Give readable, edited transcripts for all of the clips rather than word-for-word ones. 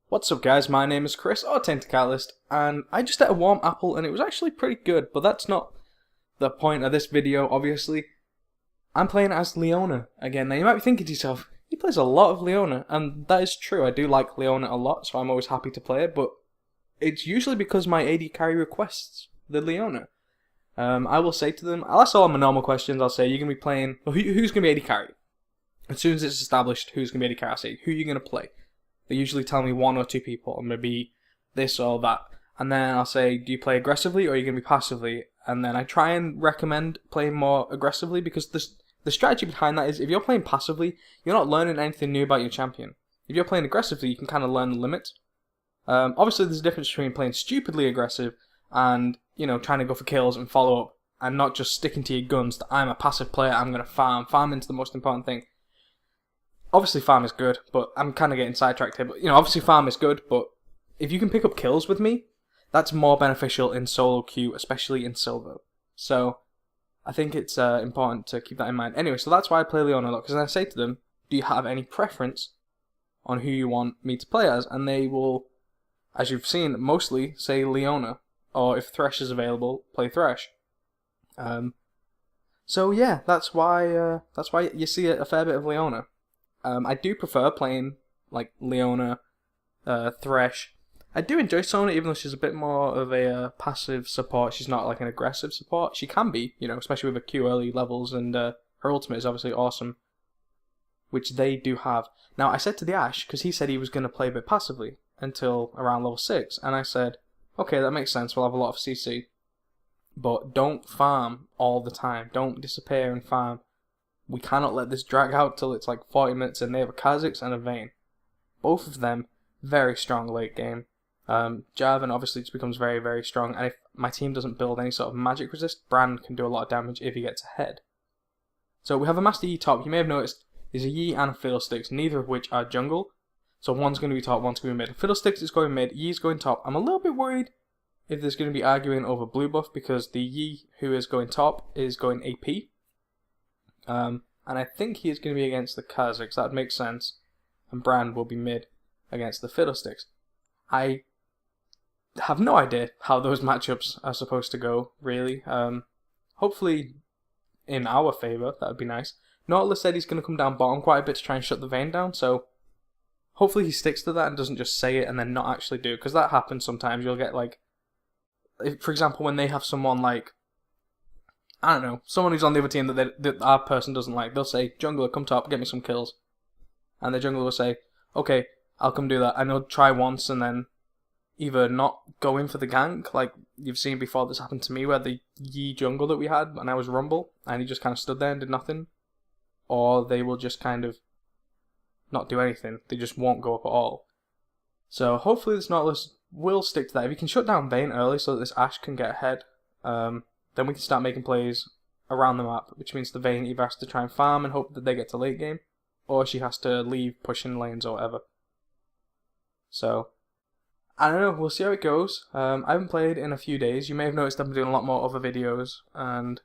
What's up guys, my name is Chris, or TaintedCatalyst, and I just ate a warm apple and it was actually pretty good, but that's not the point of this video, obviously. I'm playing as Leona again. Now you might be thinking to yourself, he plays a lot of Leona, and that is true, I do like Leona a lot, so I'm always happy to play it, but it's usually because my AD carry requests the Leona. I will say to them, I'll ask all my normal questions, I'll say, you're going to be playing, who's going to be AD carry? As soon as it's established who's going to be AD carry, I'll say, who are you going to play? They usually tell me one or two people. I'm going to be this or that. And then I'll say, do you play aggressively or are you going to be passively? And then I try and recommend playing more aggressively because the strategy behind that is if you're playing passively, you're not learning anything new about your champion. If you're playing aggressively, you can kind of learn the limits. Obviously, there's a difference between playing stupidly aggressive and, trying to go for kills and follow up and not just sticking to your guns that I'm a passive player, I'm going to farm. Farm into the most important thing. Obviously, farm is good, but I'm kind of getting sidetracked here. But, obviously farm is good, but if you can pick up kills with me, that's more beneficial in solo queue, especially in silver. So, I think it's important to keep that in mind. Anyway, so that's why I play Leona a lot, because I say to them, do you have any preference on who you want me to play as? And they will, as you've seen, mostly say Leona, or if Thresh is available, play Thresh. So yeah, that's why you see a fair bit of Leona. I do prefer playing like Leona, Thresh. I do enjoy Sona, even though she's a bit more of a passive support. She's not like an aggressive support. She can be, especially with her Q early levels, and her ultimate is obviously awesome, which they do have. Now, I said to the Ashe, because he said he was going to play a bit passively until around level 6, and I said, okay, that makes sense, we'll have a lot of CC, but don't farm all the time. Don't disappear and farm. We cannot let this drag out till it's like 40 minutes, and they have a Kha'Zix and a Vayne. Both of them very strong late game. Jarvan obviously just becomes very, very strong, and if my team doesn't build any sort of magic resist, Brand can do a lot of damage if he gets ahead. So we have a Master Yi top. You may have noticed there's a Yi and a Fiddlesticks, neither of which are jungle. So one's going to be top, one's going to be mid. Fiddlesticks is going mid, Yi's going top. I'm a little bit worried if there's going to be arguing over blue buff, because the Yi who is going top is going AP. And I think he is going to be against the Kha'Zix. That would make sense. And Brand will be mid against the Fiddlesticks. I have no idea how those matchups are supposed to go, really. Hopefully in our favour, that would be nice. Nautilus said he's going to come down bottom quite a bit to try and shut the Vayne down, so hopefully he sticks to that and doesn't just say it and then not actually do, because that happens sometimes. You'll get like, for example, when they have someone like, I don't know, someone who's on the other team that our person doesn't like, they'll say, jungler, come top, get me some kills. And the jungler will say, okay, I'll come do that. And he'll try once and then either not go in for the gank, like you've seen before this happened to me, where the Yi jungle that we had, and I was Rumble, and he just kind of stood there and did nothing. Or they will just kind of not do anything. They just won't go up at all. So hopefully this Nautilus will stick to that. If he can shut down Vayne early so that this Ashe can get ahead, then we can start making plays around the map, which means the Vayne either has to try and farm and hope that they get to late game, or she has to leave pushing lanes or whatever. So, I don't know, we'll see how it goes. I haven't played in a few days. You may have noticed I've been doing a lot more other videos, and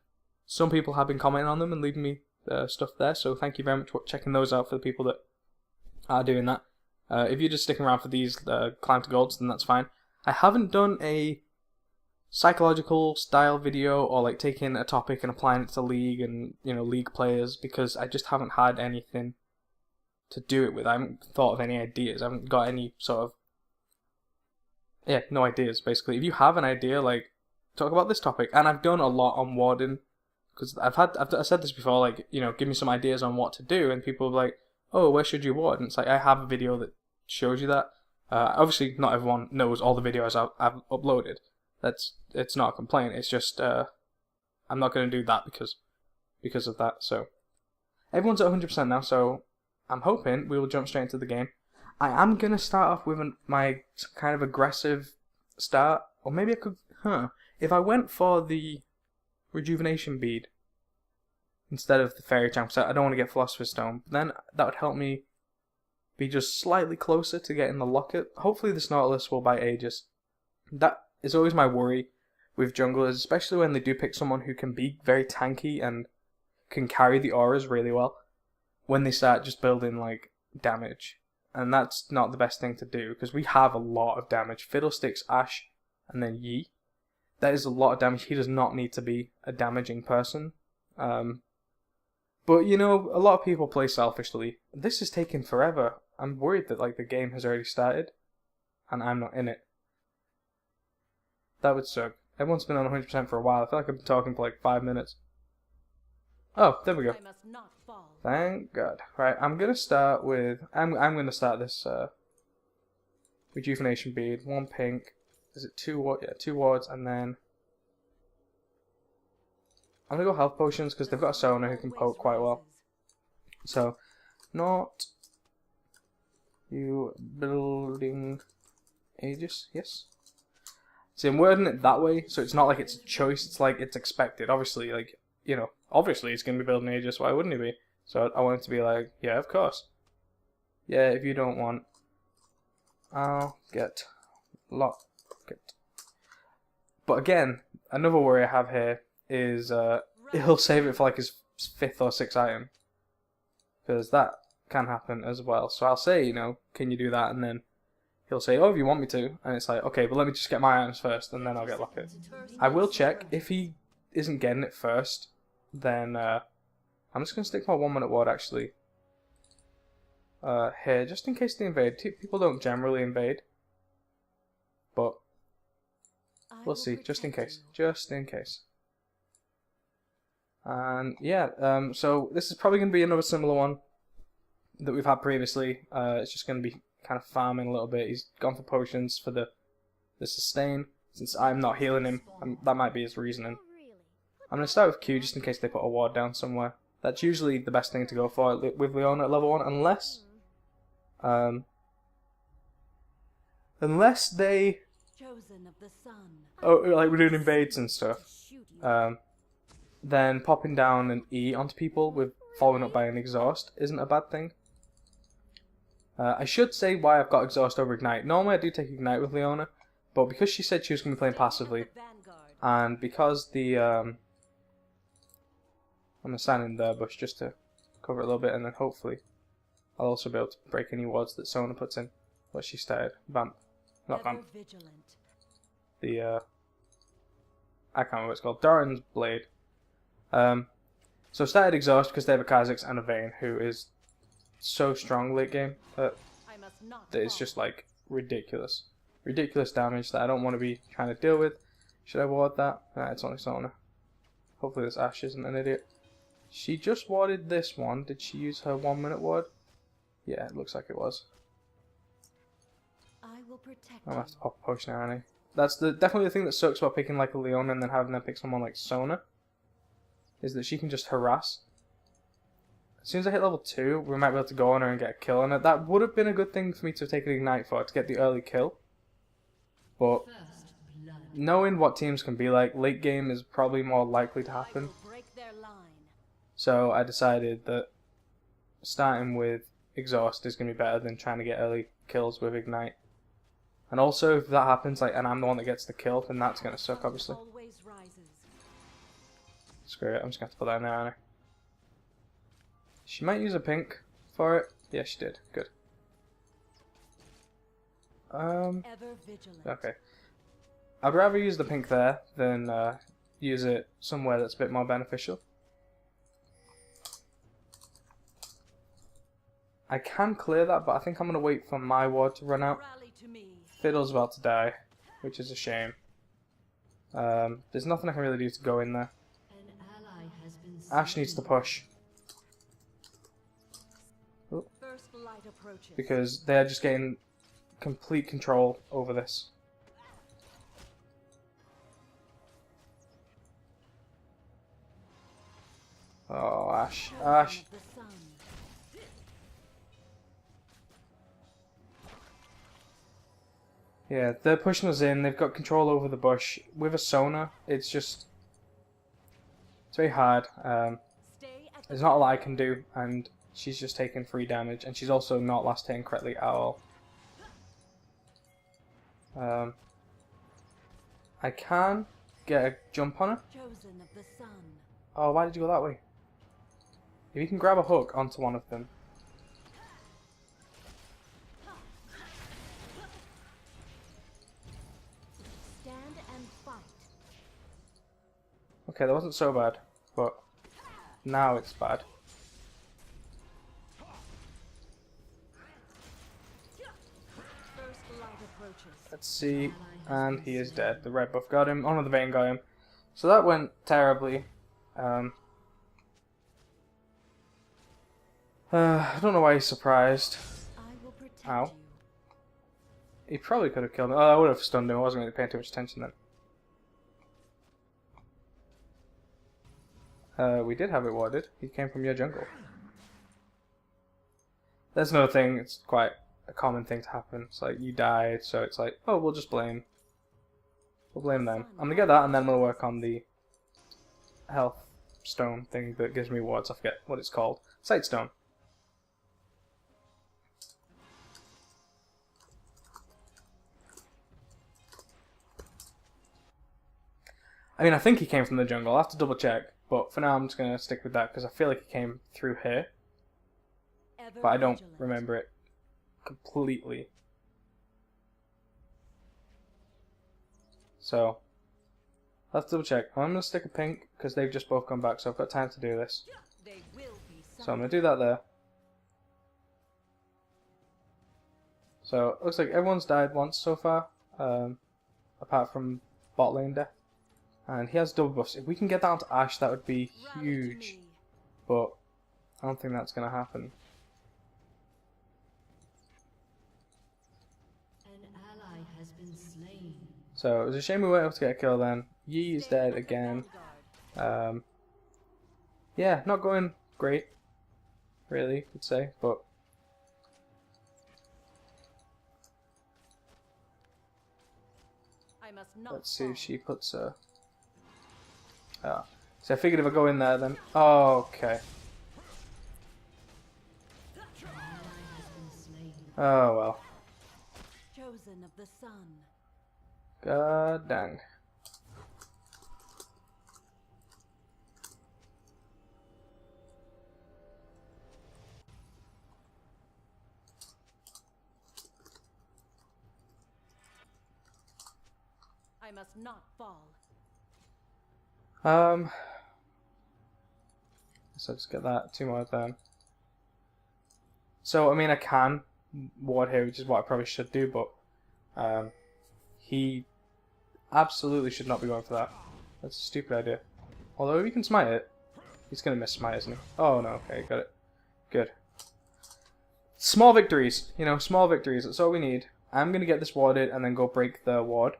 some people have been commenting on them and leaving me stuff there, so thank you very much for checking those out for the people that are doing that. If you're just sticking around for these climb to golds, then that's fine. I haven't done a psychological style video or like taking a topic and applying it to league and league players, because I just haven't had anything to do it with. I haven't thought of any ideas. I haven't got any sort of no ideas basically. If you have an idea, like, talk about this topic. And I've done a lot on warding, because I've said this before, like, give me some ideas on what to do, and people are like, oh, where should you ward? And it's like, I have a video that shows you that. Obviously not everyone knows all the videos I've uploaded. It's not a complaint, it's just I'm not going to do that because of that. So everyone's at 100% now, so I'm hoping we will jump straight into the game. I am going to start off with my kind of aggressive start, or maybe I could, if I went for the rejuvenation bead instead of the fairy charm, because I don't want to get Philosopher's Stone, but then that would help me be just slightly closer to getting the locket. Hopefully this Nautilus will buy Aegis. That is always my worry with junglers, especially when they do pick someone who can be very tanky and can carry the auras really well. When they start just building like damage, And that's not the best thing to do, because we have a lot of damage. Fiddlesticks, Ash, and then Yi. That is a lot of damage. He does not need to be a damaging person. But, you know, a lot of people play selfishly. This is taking forever. I'm worried that, like, the game has already started, and I'm not in it. That would suck. Everyone's been on 100% for a while. I feel like I've been talking for, like, 5 minutes. Oh, there we go. Thank God. Right, I'm gonna start with... I'm gonna start this, Rejuvenation Bead. 1 pink. Is it 2 wards? Yeah, 2 wards, and then... I'm gonna go Health Potions, because they've got a Sona who can poke quite well. So, not... You building... Aegis? Yes? See, I'm wording it that way, so it's not like it's a choice, it's like it's expected. Obviously, like, you know, obviously he's gonna be building Aegis, why wouldn't he be? So I want it to be like, yeah, of course. Yeah, if you don't want... I'll get... Locket. But again, another worry I have here is he'll save it for like his 5th or 6th item, because that can happen as well. So I'll say, you know, can you do that, and then he'll say, oh, if you want me to, and it's like, okay, but let me just get my items first, and then I'll get Locket. I will check. If he isn't getting it first, then I'm just going to stick my 1 minute ward actually here, just in case they invade. People don't generally invade, but we'll see, just in case. Just in case. And yeah, so this is probably going to be another similar one that we've had previously. It's just going to be kind of farming a little bit. He's gone for potions for the sustain. Since I'm not healing him, that might be his reasoning. I'm going to start with Q just in case they put a ward down somewhere. That's usually the best thing to go for with Leona at level 1, unless they... Oh, like we're doing invades and stuff. Then popping down an E onto people with following up by an exhaust isn't a bad thing. I should say why I've got exhaust over ignite. Normally I do take ignite with Leona, but because she said she was going to be playing passively, and because the I'm going to stand in the bush just to cover it a little bit, and then hopefully I'll also be able to break any wards that Sona puts in. What she started. Vamp. Not Vamp. The I can't remember what it's called. Doran's Blade. So started exhaust because they have a Kha'Zix and a Vayne who is so strong late game that it's just like ridiculous. Ridiculous damage that I don't want to be trying to deal with. Should I ward that? Nah, it's only Sona. Hopefully this Ashe isn't an idiot. She just warded this one. Did she use her 1 minute ward? Yeah, it looks like it was. I'm gonna have to pop a potion now, aren't I? That's definitely the thing that sucks about picking like a Leona and then having them pick someone like Sona. Is that she can just harass. As soon as I hit level 2, we might be able to go on her and get a kill on her. That would have been a good thing for me to take an ignite for, to get the early kill. But knowing what teams can be like, late game is probably more likely to happen. So I decided that starting with exhaust is going to be better than trying to get early kills with ignite. And also, if that happens, like, and I'm the one that gets the kill, then that's going to suck, obviously. Screw it, I'm just going to have to put that in there, aren't I? She might use a pink for it. Yeah, she did. Good. Okay. I'd rather use the pink there than use it somewhere that's a bit more beneficial. I can clear that, but I think I'm going to wait for my ward to run out. Fiddle's about to die, which is a shame. There's nothing I can really do to go in there. Ashe needs to push. Ooh. Because they're just getting complete control over this. Oh, Ashe. Ashe. Yeah, they're pushing us in. They've got control over the bush. With a Sona, it's just... It's very hard. There's not a lot I can do, and she's just taking 3 damage, and she's also not last hitting correctly at all. I can get a jump on her. Oh, why did you go that way? If you can grab a hook onto one of them. Okay, that wasn't so bad, but now it's bad. Let's see, and he is dead. The red buff got him. Oh no, the vein got him. So that went terribly. I don't know why he's surprised. Ow. He probably could have killed him. Oh, I would have stunned him. I wasn't really paying too much attention then. We did have it warded. He came from your jungle. That's another thing. It's quite a common thing to happen. It's like, you died, so it's like, oh, we'll blame them. I'm gonna get that, and then we'll work on the health stone thing that gives me wards. I forget what it's called. Sight stone. I mean, I think he came from the jungle. I'll have to double check. But for now, I'm just going to stick with that because I feel like he came through here. But I don't remember it completely. So, I'll have to double check. I'm going to stick a pink because they've just both come back, so I've got time to do this. So I'm going to do that there. So, it looks like everyone's died once so far. Apart from bot lane death. And he has double buffs. If we can get that onto Ashe, that would be huge. But I don't think that's going to happen. An ally has been slain. So it was a shame we weren't able to get a kill then. Yi is dead again. Yeah, not going great, really, I'd say. But let's see if she puts a... Oh. So I figured if I go in there then... Oh, okay. Oh well. Chosen of the sun. God dang. I must not fall. So let's get that. 2 more of them. So, I mean, I can ward here, which is what I probably should do, but he absolutely should not be going for that. That's a stupid idea. Although if he can smite it, he's going to miss smite, isn't he? Oh, no, okay, got it. Good. Small victories, you know, small victories, that's all we need. I'm going to get this warded and then go break the ward.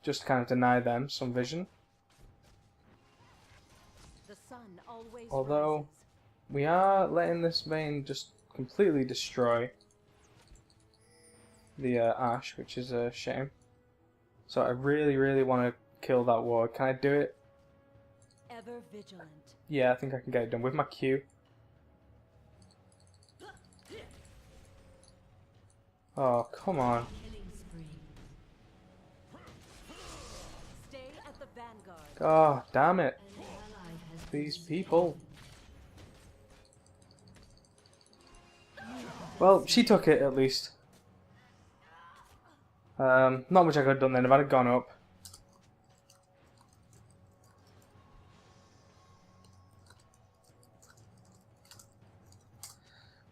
Just to kind of deny them some vision. Although, we are letting this vein just completely destroy the Ashe, which is a shame. So I really, really want to kill that ward. Can I do it? Ever vigilant. Yeah, I think I can get it done with my Q. Oh, come on. Oh, damn it. These people. Well, she took it at least. Not much I could have done then if I'd have gone up.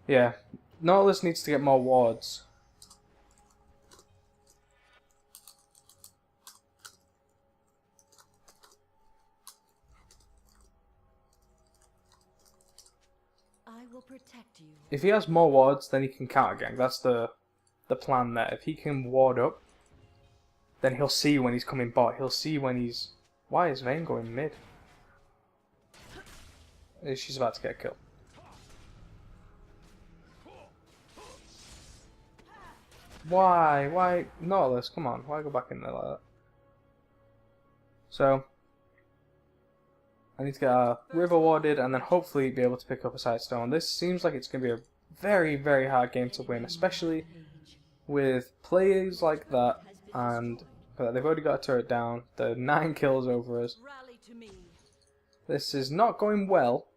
Yeah, Nautilus needs to get more wards. Protect you. If he has more wards, then he can counter gank. That's the plan there. If he can ward up, then he'll see when he's coming bot. He'll see when he's... Why is Vayne going mid? She's about to get a kill. Why? Why? Nautilus, come on. Why go back in there like that? So... I need to get a river warded and then hopefully be able to pick up a side stone. This seems like it's going to be a very, very hard game to win, especially with players like that. And they've already got a turret down. They're 9 kills over us. This is not going well,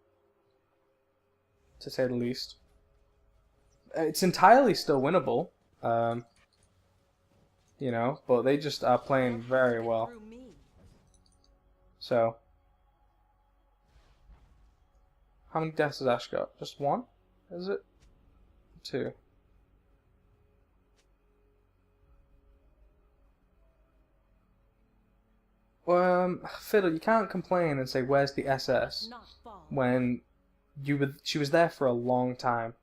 to say the least. It's entirely still winnable, you know, but they just are playing very well. So, how many deaths has Ash got? Just one? Is it? Two. Fiddle, you can't complain and say, where's the SS? When she was there for a long time.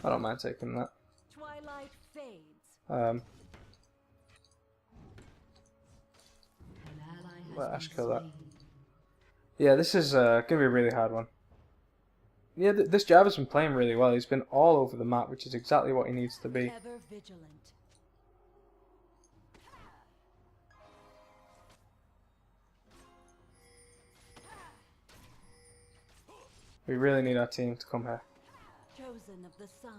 I don't mind taking that. Twilight fades. Let Ash kill that. Yeah, this is gonna be a really hard one. Yeah, this Java's been playing really well. He's been all over the map, which is exactly what he needs to be. Ever vigilant. We really need our team to come here. Chosen of the sun.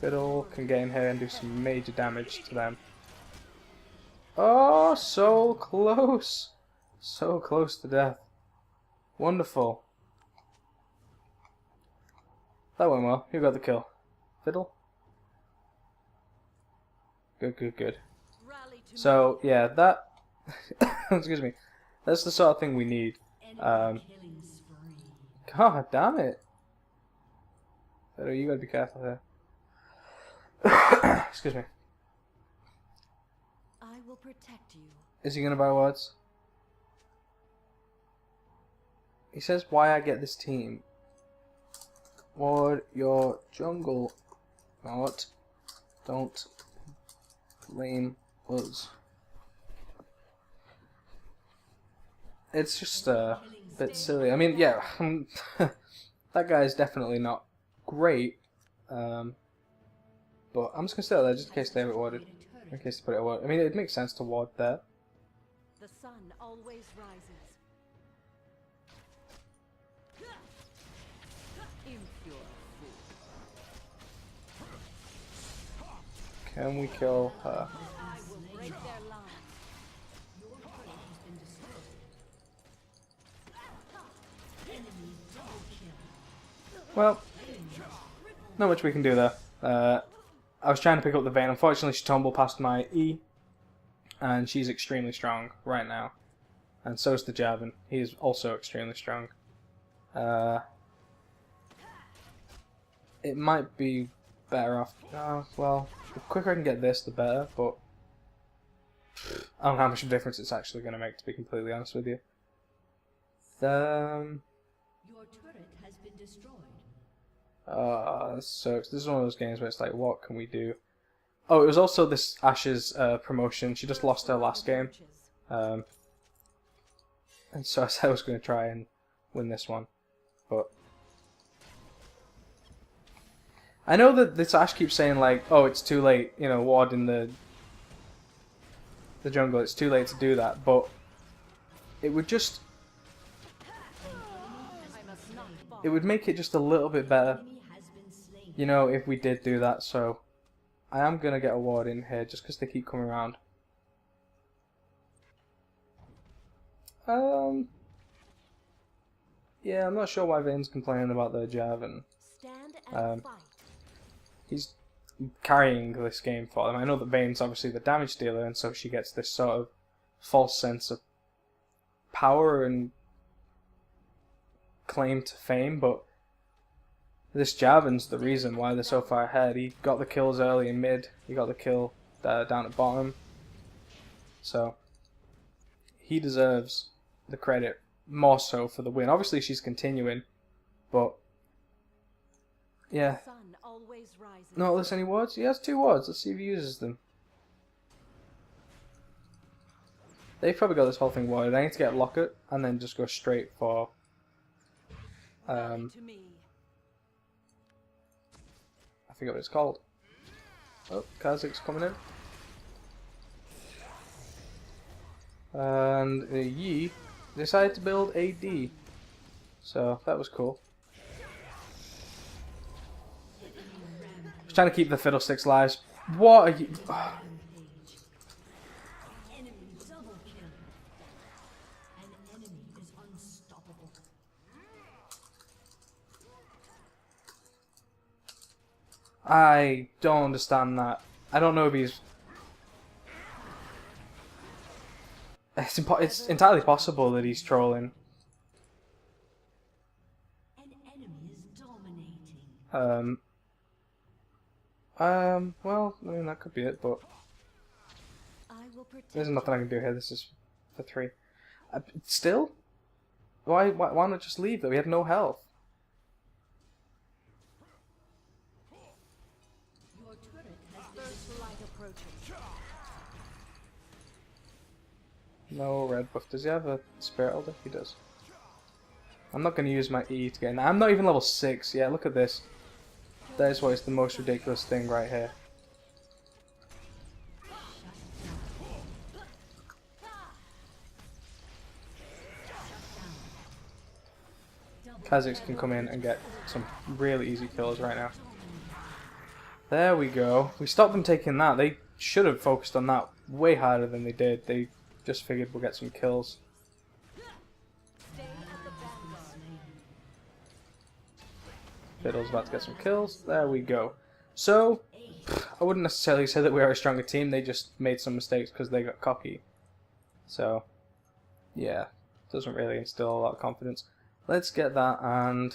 Fiddle can get in here and do some major damage to them. Oh, so close! So close to death. Wonderful. That went well. Who got the kill? Fiddle? Good, good, good. So, yeah, that... excuse me. That's the sort of thing we need. God damn it. Fiddle, you gotta be careful here. Excuse me. I will protect you. Is he gonna buy words? He says why I get this team. Ward your jungle. Not. Don't blame us. It's just a bit silly. I mean, yeah, that guy is definitely not great. But I'm just gonna stay there just in case they have it warded. In case they put it ward. I mean, it makes sense to ward there. The sun always rises. Impure fool. Can we kill her? I will break their line. Well, not much we can do there. I was trying to pick up the Vayne. Unfortunately, she tumbled past my E, and she's extremely strong right now. And so is the Javan. He is also extremely strong. It might be better off. Well, the quicker I can get this, the better. But I don't know how much of a difference it's actually going to make, to be completely honest with you. Your turret has been destroyed. This sucks. This is one of those games where it's like, what can we do? Oh, it was also this Ash's promotion. She just lost her last game. And so I said I was going to try and win this one. But I know that this Ash keeps saying like, oh, it's too late, you know, ward in the jungle. It's too late to do that. But it would just... it would make it just a little bit better, you know, if we did do that. So I am going to get a ward in here just because they keep coming around. Yeah, I'm not sure why Vayne's complaining about the Javan. He's carrying this game for them. I know that Vayne's obviously the damage dealer, and so she gets this sort of false sense of power and claim to fame, but this Javan's the reason why they're so far ahead. He got the kills early in mid, he got the kill down at bottom, so he deserves the credit more so for the win. Obviously she's continuing, but yeah. No, there's any wards? He has 2 wards. Let's see if he uses them. They've probably got this whole thing warded. I need to get Locket and then just go straight for I forget what it's called. Oh, Kazak's coming in. And Yi decided to build AD. So that was cool. I was trying to keep the Fiddlesticks lives. What are you... I don't understand that. I don't know if he's... It's entirely possible that he's trolling. An enemy is dominating. Well, I mean, that could be it, but I will protect there's nothing I can do here. This is for 3. Still? Why not just leave, though? We have no health. your turret has been first light approaching. No red buff. Does he have a Spirit Elder? He does. I'm not going to use my E to get in. I'm not even level 6. Yeah, look at this. That is what is the most ridiculous thing right here. Kha'Zix can come in and get some really easy kills right now. There we go. We stopped them taking that. They should have focused on that way harder than they did. They just figured we'll get some kills. Fiddle's about to get some kills. There we go. So, I wouldn't necessarily say that we are a stronger team. They just made some mistakes because they got cocky. So, yeah. Doesn't really instill a lot of confidence. Let's get that, and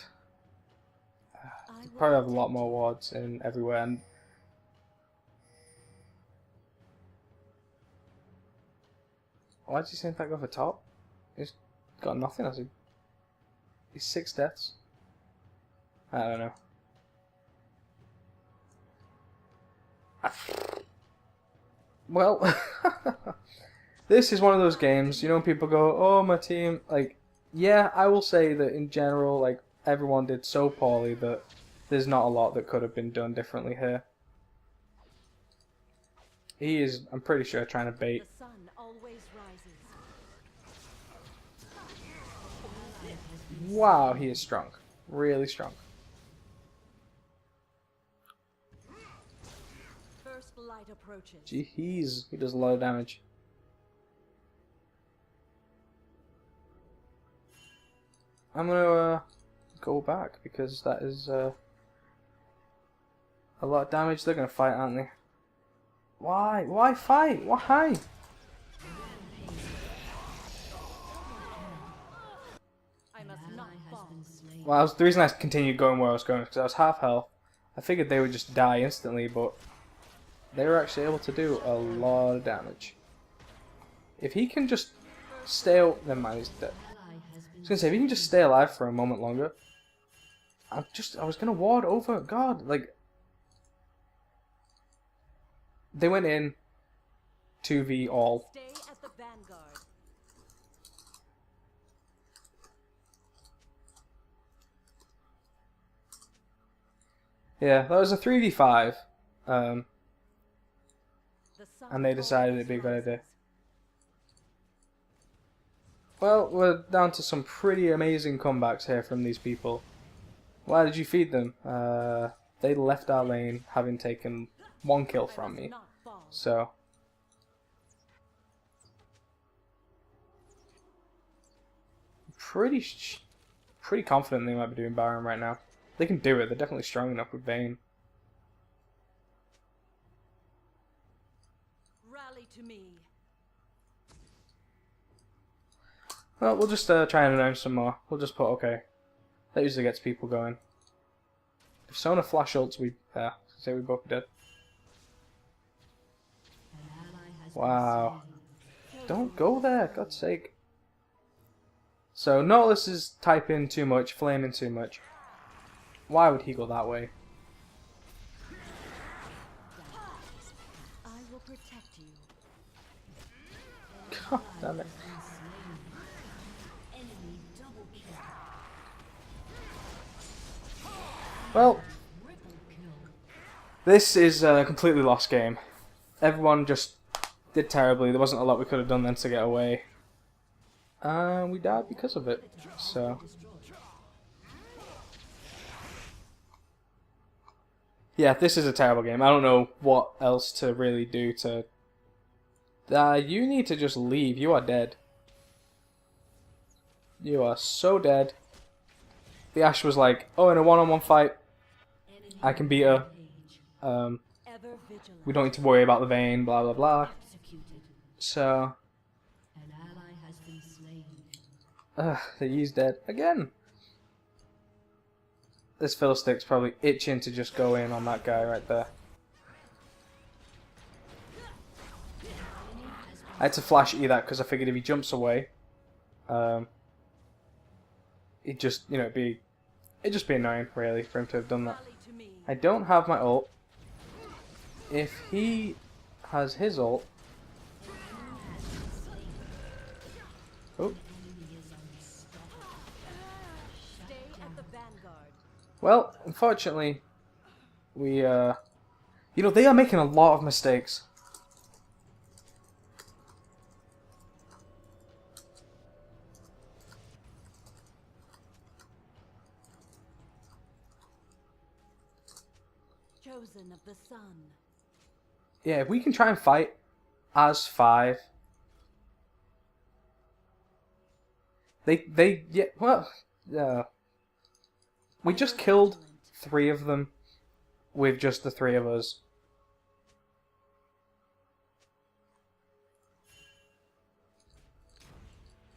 probably have a lot more wards in everywhere. And why did you think that go for top? He's got nothing, has he? He's 6 deaths. I don't know. Well, this is one of those games, you know, people go, oh, my team, like, yeah, I will say that in general, like, everyone did so poorly that there's not a lot that could have been done differently here. He is, I'm pretty sure, trying to bait. The sun always rises. Wow, he is strong. Really strong. First light approaches. Jeez, he does a lot of damage. I'm gonna go back because that is a lot of damage. They're gonna fight, aren't they? Why? Why fight? Why? I must not fall. Well, the reason I continued going where I was going is because I was half health. I figured they would just die instantly, but they were actually able to do a lot of damage. If he can just stay... Never mind, he's dead. I was gonna say, if he can just stay alive for a moment longer. I was gonna ward over. God, like... They went in 2v all. Stay at the vanguard. Yeah, that was a 3v5. The sun And they decided it'd be a good always idea. rises. Well, we're down to some pretty amazing comebacks here from these people. Why did you feed them? They left our lane having taken 1 kill from me. Not fall. So, pretty confident they might be doing Baron right now. They can do it. They're definitely strong enough with Vayne. Rally to me. Well, we'll just try and announce some more. We'll just put okay. That usually gets people going. If Sona flash ults, we say we both dead. Wow. Don't go there, God's sake. So Nautilus is typing too much, flaming too much. Why would he go that way? I will protect you. God damn it. Enemy double kill. Well, Triple kill. this is a completely lost game. Everyone just did terribly. There wasn't a lot we could have done then to get away. We died because of it. So, yeah, this is a terrible game. I don't know what else to really do to... you need to just leave. You are dead. You are so dead. The Ashe was like, oh, in a one-on-one fight, I can beat her. Um, Ever vigilant. we don't need to worry about the vein, blah blah blah. Executed. So, An ally has been slain. he's dead again. This Fiddlestick's probably itching to just go in on that guy right there. I had to flash E that because I figured if he jumps away, it'd just, you know, it'd just be annoying, really, for him to have done that. Rally to me. I don't have my ult. If he has his ult... Oh. Stay at the vanguard. Well, unfortunately, we, you know, they are making a lot of mistakes. Chosen of the sun. Yeah, if we can try and fight as 5... yeah, well, we just killed 3 of them with just the 3 of us.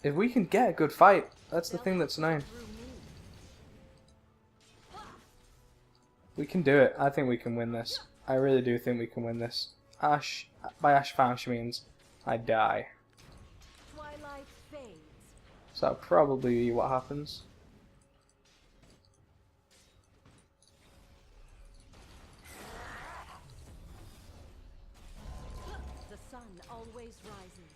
If we can get a good fight, that's the thing that's annoying. Through me. We can do it. I think we can win this. I really do think we can win this. Ash, by Ash Fash means I die. Twilight fades. So that'll probably be what happens. The sun always rises.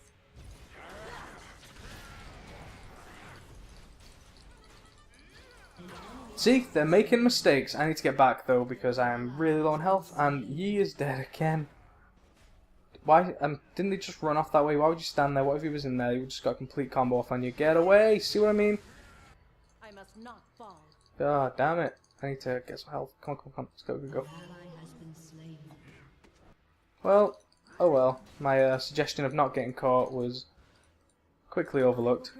See, they're making mistakes. I need to get back though because I am really low on health and Yi is dead again. Why? Didn't they just run off that way? Why would you stand there? What if he was in there? You just got a complete combo off on you. Get away! See what I mean? I must not fall. God damn it! I need to get some health. Come on, come on, come on. Let's go, go, go. An ally has been slain. Well, oh well. My suggestion of not getting caught was quickly overlooked.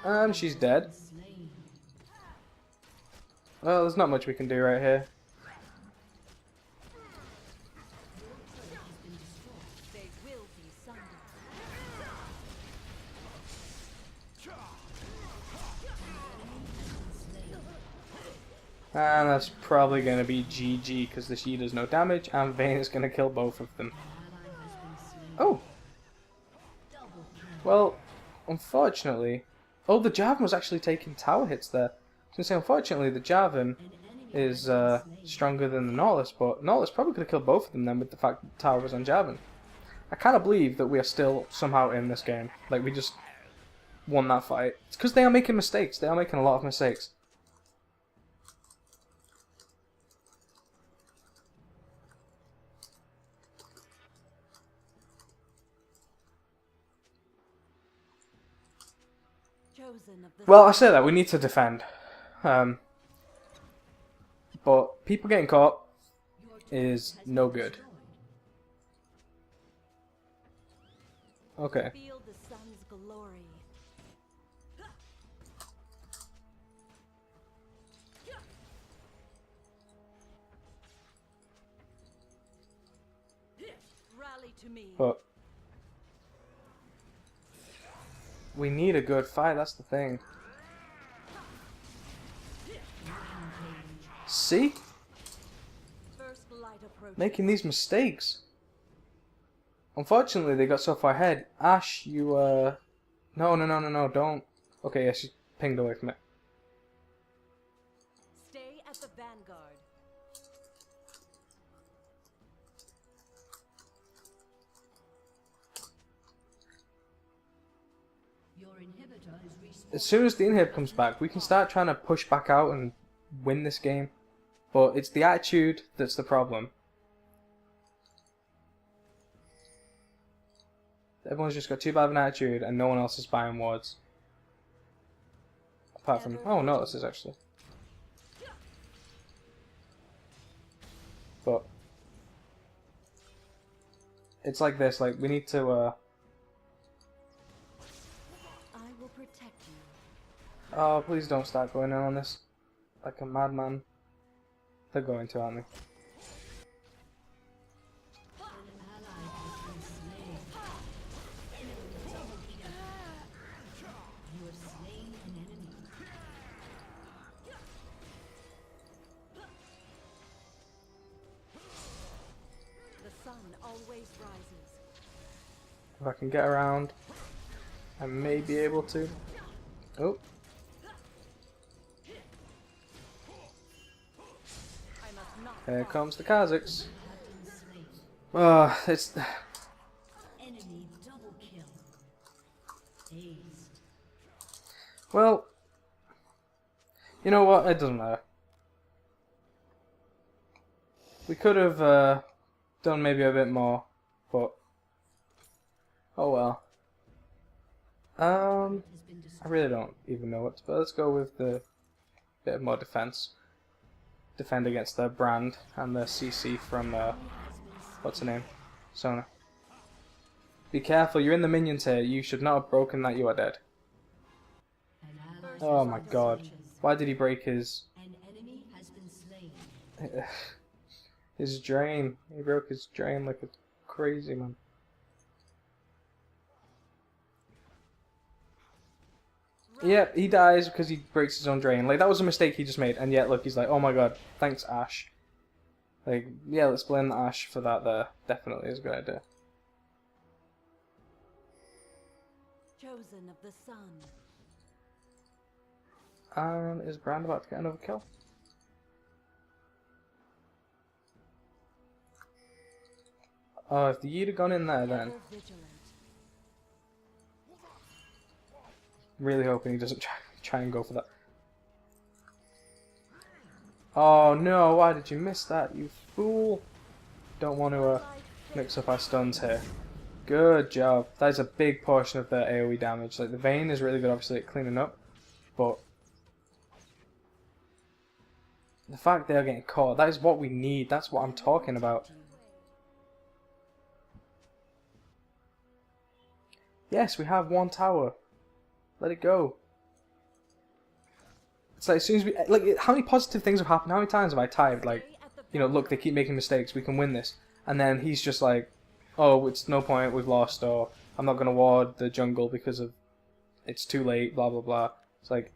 Protect She's dead. Slain. Well, there's not much we can do right here. They will be sundered. And that's probably going to be GG because the Shi does no damage and Vayne is going to kill both of them. Ally has been slain. Oh, Double kill. well, unfortunately... Oh, the Jarvan was actually taking tower hits there. I was going to say, unfortunately, the Jarvan is stronger than the Nautilus, but Nautilus probably could have killed both of them then with the fact that the tower was on Jarvan. I kind of believe that we are still somehow in this game. Like, we just won that fight. It's because they are making mistakes. They are making a lot of mistakes. Chosen of the Well, I say that, we need to defend. But people getting caught is no good. Okay. feel the sun's glory. Rally to me. But we need a good fight, that's the thing. See? First light approach. Making these mistakes. Unfortunately, they got so far ahead. Ash, you, No, no, no, no, no, don't. Okay, yeah, she's pinged away from it. Stay at the vanguard. Your inhibitor is respawned. As soon as the inhib comes back, we can start trying to push back out and win this game. But it's the attitude that's the problem. Everyone's just got too bad of an attitude and no one else is buying wards. Apart from... Oh, no, this is actually... But... It's like this, like, we need to, I will protect you. Oh, please don't start going in on this. Like a madman. They're going to, aren't they? An ally has been slain. Double kill. You have slain an enemy. The sun always rises. If I can get around, I may be able to. Oh, I must not here fall. comes the Kazakhs. Have been slain. It's Enemy double kill. Dazed. well. You know what? It doesn't matter. We could have done maybe a bit more, but oh well. Has been I destroyed. really don't even know what to, but let's go with the bit more defense. Defend against the brand and the CC from what's her name? Sona. Be careful, you're in the minions here. You should not have broken that. You are dead. An ally Oh has my been god. slain. Why did he break his An enemy has been slain. his drain? He broke his drain like a crazy man. Yep, he dies because he breaks his own drain. Like, that was a mistake he just made, and yet, look, he's like, oh my god, thanks, Ash. Like, yeah, let's blame Ash for that there. Definitely is a good idea. Chosen of the sun. And is Brand about to get another kill? Oh, if the Yeet had gone in there then, Ever vigilant. really hoping he doesn't try and go for that. Oh no, why did you miss that, you fool? Don't want to mix up our stuns here. Good job. That is a big portion of their AoE damage. Like, the Vayne is really good obviously at cleaning up, but the fact they are getting caught, that is what we need. That's what I'm talking about. Yes, we have one tower. Let it go. It's like, as soon as we, like, how many positive things have happened? How many times have I typed, like, you know, look, they keep making mistakes, we can win this. And then he's just like, oh, it's no point, we've lost, or I'm not going to ward the jungle because of, it's too late, blah, blah, blah. It's like,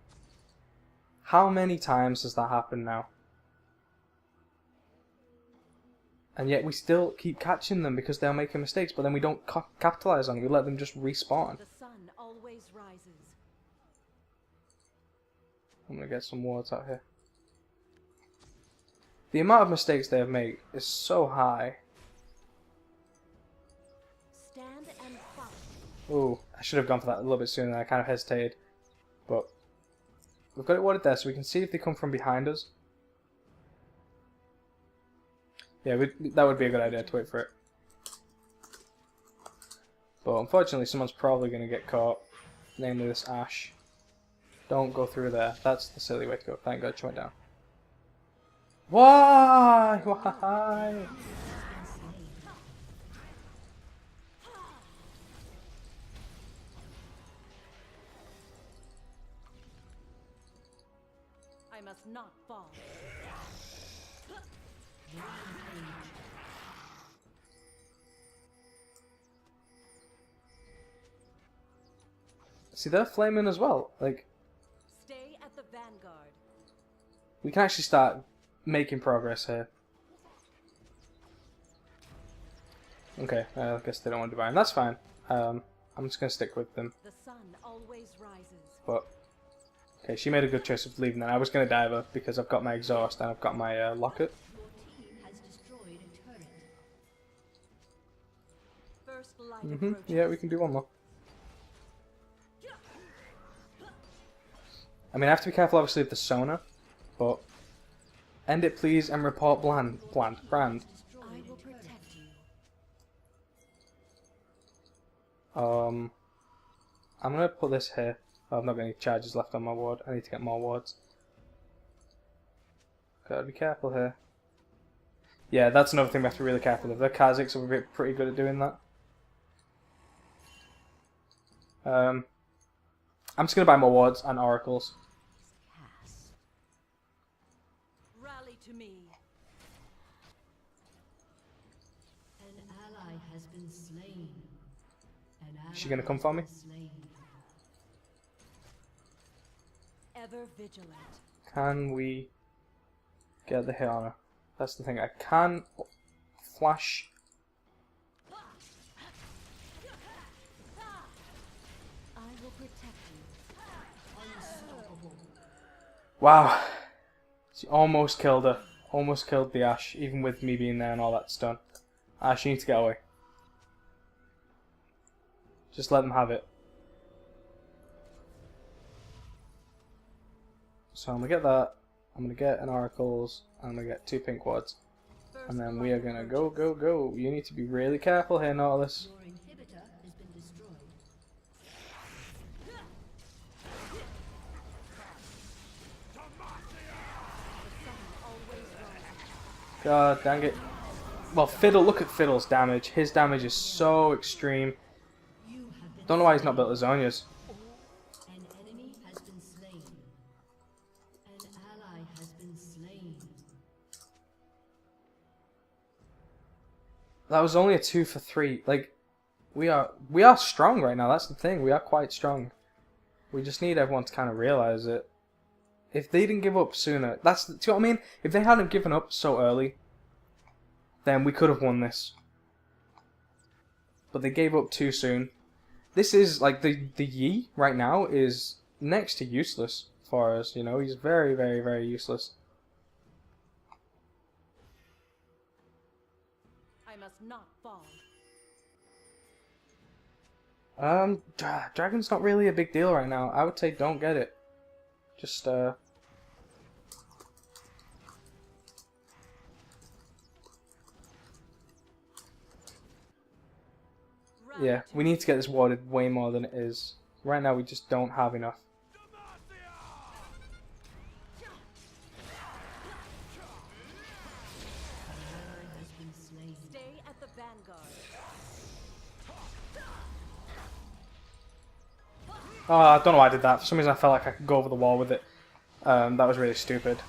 how many times has that happened now? And yet we still keep catching them because they're making mistakes, but then we don't capitalize on it, we let them just respawn. The sun always rises. I'm going to get some wards out here. The amount of mistakes they have made is so high. Stand and fight. Ooh, I should have gone for that a little bit sooner. I kind of hesitated. But we've got it warded there, so we can see if they come from behind us. Yeah, that would be a good idea to wait for it. But unfortunately, someone's probably going to get caught. Namely this Ash. Don't go through there. That's the silly way to go. Thank God she went down. Why? Why? I must not fall. See, they're flaming as well. Like, Stay at the vanguard. we can actually start making progress here. Okay, I guess they don't want to divine. That's fine. I'm just going to stick with them. The sun always rises. But, okay, she made a good choice of leaving then. I was going to dive her because I've got my exhaust and I've got my locket. Your team has destroyed a turret. First light Mhm. approaches. Yeah, we can do one more. I mean, I have to be careful, obviously, of the Sona, but end it, please, and report Brand. I will protect you. I'm gonna put this here. Oh, I've not got any charges left on my ward. I need to get more wards. Gotta be careful here. Yeah, that's another thing we have to be really careful of. The Kazakhs are pretty good at doing that. I'm just gonna buy more wards and oracles. Rally to me. has been slain. An Is she gonna come for me? slain. Ever vigilant. Can we get the hit on her? That's the thing. I can flash. I will protect you. Unstoppable. Wow. She almost killed her. Almost killed the Ashe, even with me being there and all that done. Ashe, you need to get away. Just let them have it. So I'm gonna get that. I'm gonna get an Oracles. I'm gonna get 2 pink quads. And then we are gonna go, go, go. You need to be really careful here, Nautilus. Your inhibitor has been destroyed. God dang it. Well, Fiddle, look at Fiddle's damage. His damage is so extreme. You have been Don't know why he's not built as Zonya's. An enemy has been slain. An ally has been slain. That was only a 2 for 3. Like, we are strong right now. That's the thing. We are quite strong. We just need everyone to kind of realize it. If they didn't give up sooner, do you know what I mean? If they hadn't given up so early, then we could have won this. But they gave up too soon. This is like the Yi right now is next to useless for us. You know, he's very, very, very useless. I must not fall. Dragon's not really a big deal right now. I would say don't get it. Just yeah, we need to get this warded way more than it is. Right now we just don't have enough. Has been slain. Stay at the vanguard. Oh, I don't know why I did that. For some reason I felt like I could go over the wall with it. That was really stupid.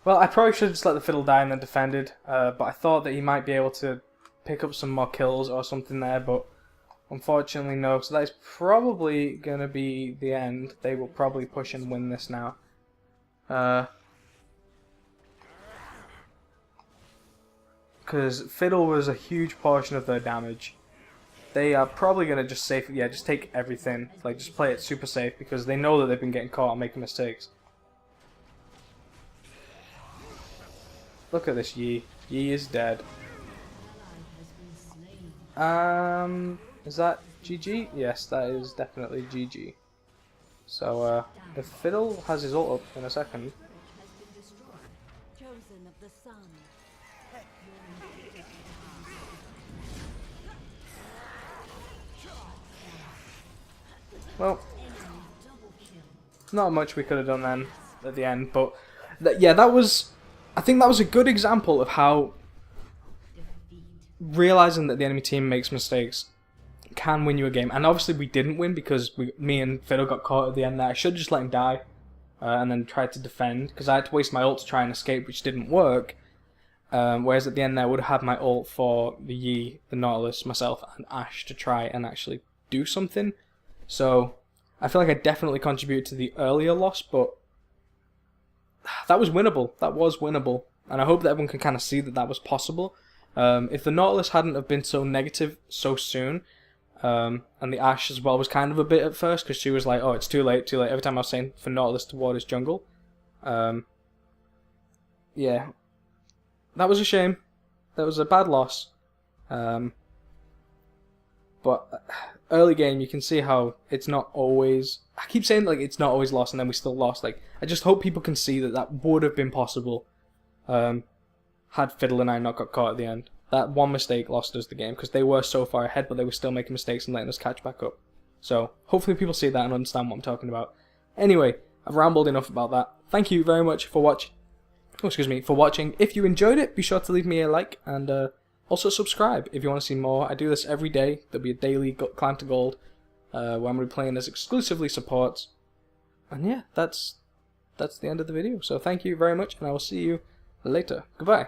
Well, I probably should have just let the Fiddle die and then defended. But I thought that he might be able to pick up some more kills or something there, but unfortunately no. So that is probably going to be the end. They will probably push and win this now. Because Fiddle was a huge portion of their damage. They are probably going to just just take everything. Like, just play it super safe because they know that they've been getting caught and making mistakes. Look at this Yi. Yi is dead. Is that GG? Yes, that is definitely GG. So, if Fiddle has his ult up in a second. Chosen of the sun. Well, not much we could have done then at the end, but yeah, that was. I think that was a good example of how realizing that the enemy team makes mistakes can win you a game. And obviously we didn't win because me and Fiddle got caught at the end there. I should have just let him die and then tried to defend because I had to waste my ult to try and escape, which didn't work. Whereas at the end there I would have had my ult for the Yi, the Nautilus, myself, and Ashe to try and actually do something. So I feel like I definitely contributed to the earlier loss, but that was winnable. That was winnable. And I hope that everyone can kind of see that that was possible. If the Nautilus hadn't have been so negative so soon, and the Ashe as well was kind of a bit at first, because she was like, oh, it's too late, too late, every time I was saying for Nautilus to ward his jungle. Yeah. That was a shame. That was a bad loss. But early game, you can see how it's not always... I keep saying like it's not always lost, and then we still lost. Like, I just hope people can see that that would have been possible had Fiddle and I not got caught at the end. That one mistake lost us the game, because they were so far ahead, but they were still making mistakes and letting us catch back up. So, hopefully people see that and understand what I'm talking about. Anyway, I've rambled enough about that. Thank you very much for watching. If you enjoyed it, be sure to leave me a like, and also subscribe if you want to see more. I do this every day. There'll be a daily climb to gold, where I'm going to be playing as exclusively supports. And yeah, that's the end of the video. So thank you very much, and I will see you later. Goodbye.